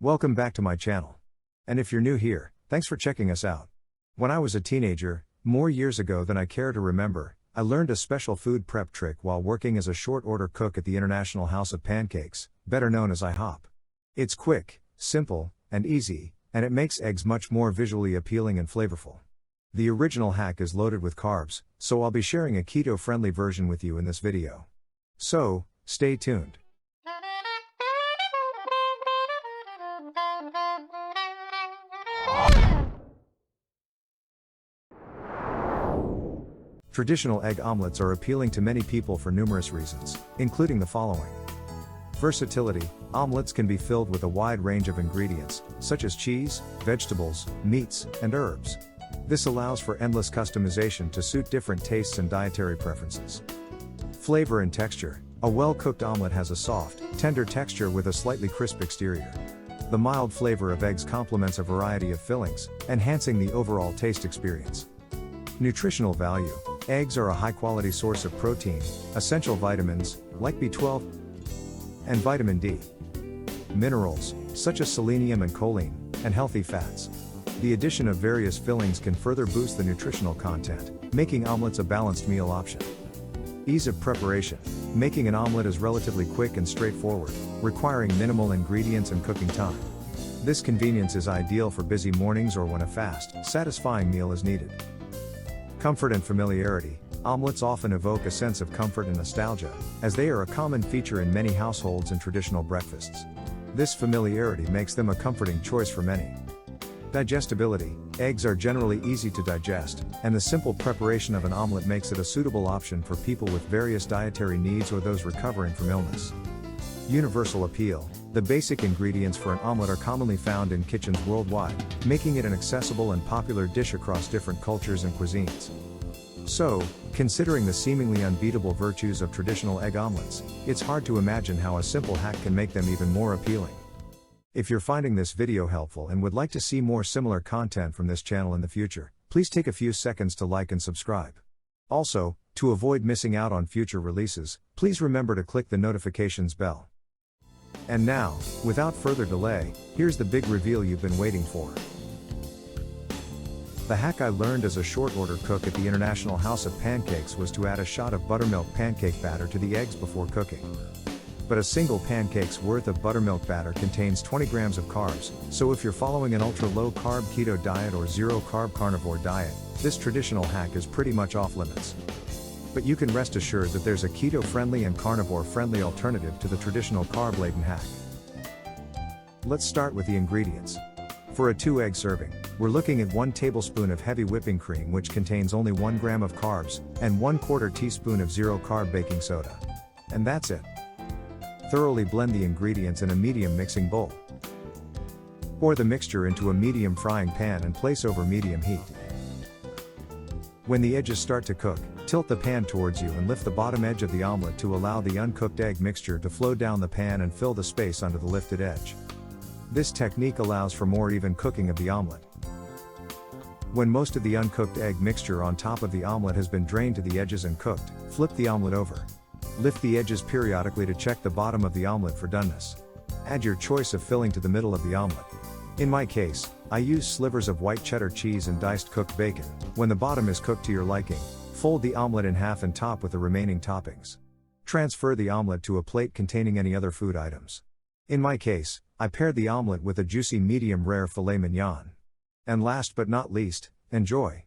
Welcome back to my channel. And if you're new here, thanks for checking us out. When I was a teenager, more years ago than I care to remember, I learned a special food prep trick while working as a short order cook at the International House of Pancakes, better known as IHOP. It's quick, simple, and easy, and it makes eggs much more visually appealing and flavorful. The original hack is loaded with carbs, so I'll be sharing a keto-friendly version with you in this video. So, stay tuned. Traditional egg omelets are appealing to many people for numerous reasons, including the following. Versatility: omelets can be filled with a wide range of ingredients, such as cheese, vegetables, meats, and herbs. This allows for endless customization to suit different tastes and dietary preferences. Flavor and texture: a well-cooked omelet has a soft, tender texture with a slightly crisp exterior. The mild flavor of eggs complements a variety of fillings, enhancing the overall taste experience. Nutritional value: eggs are a high-quality source of protein, essential vitamins, like B12 and vitamin D, minerals, such as selenium and choline, and healthy fats. The addition of various fillings can further boost the nutritional content, making omelets a balanced meal option. Ease of preparation: making an omelet is relatively quick and straightforward, requiring minimal ingredients and cooking time. This convenience is ideal for busy mornings or when a fast, satisfying meal is needed. Comfort and familiarity: omelets often evoke a sense of comfort and nostalgia, as they are a common feature in many households and traditional breakfasts. This familiarity makes them a comforting choice for many. Digestibility: eggs are generally easy to digest, and the simple preparation of an omelet makes it a suitable option for people with various dietary needs or those recovering from illness. Universal appeal: the basic ingredients for an omelet are commonly found in kitchens worldwide, making it an accessible and popular dish across different cultures and cuisines. So, considering the seemingly unbeatable virtues of traditional egg omelets, it's hard to imagine how a simple hack can make them even more appealing. If you're finding this video helpful and would like to see more similar content from this channel in the future, please take a few seconds to like and subscribe. Also, to avoid missing out on future releases, please remember to click the notifications bell. And now, without further delay, here's the big reveal you've been waiting for. The hack I learned as a short order cook at the International House of Pancakes was to add a shot of buttermilk pancake batter to the eggs before cooking. But a single pancake's worth of buttermilk batter contains 20 grams of carbs, so if you're following an ultra-low carb keto diet or zero-carb carnivore diet, this traditional hack is pretty much off limits. But you can rest assured that there's a keto-friendly and carnivore-friendly alternative to the traditional carb-laden hack. Let's start with the ingredients. For a 2-egg serving, we're looking at 1 tablespoon of heavy whipping cream, which contains only 1 gram of carbs, and 1/4 teaspoon of zero-carb baking soda. And that's it. Thoroughly blend the ingredients in a medium mixing bowl. Pour the mixture into a medium frying pan and place over medium heat. When the edges start to cook, tilt the pan towards you and lift the bottom edge of the omelet to allow the uncooked egg mixture to flow down the pan and fill the space under the lifted edge. This technique allows for more even cooking of the omelet. When most of the uncooked egg mixture on top of the omelet has been drained to the edges and cooked, flip the omelet over. Lift the edges periodically to check the bottom of the omelet for doneness. Add your choice of filling to the middle of the omelet. In my case, I use slivers of white cheddar cheese and diced cooked bacon. When the bottom is cooked to your liking, fold the omelet in half and top with the remaining toppings. Transfer the omelet to a plate containing any other food items. In my case, I paired the omelet with a juicy medium rare filet mignon. And last but not least, enjoy.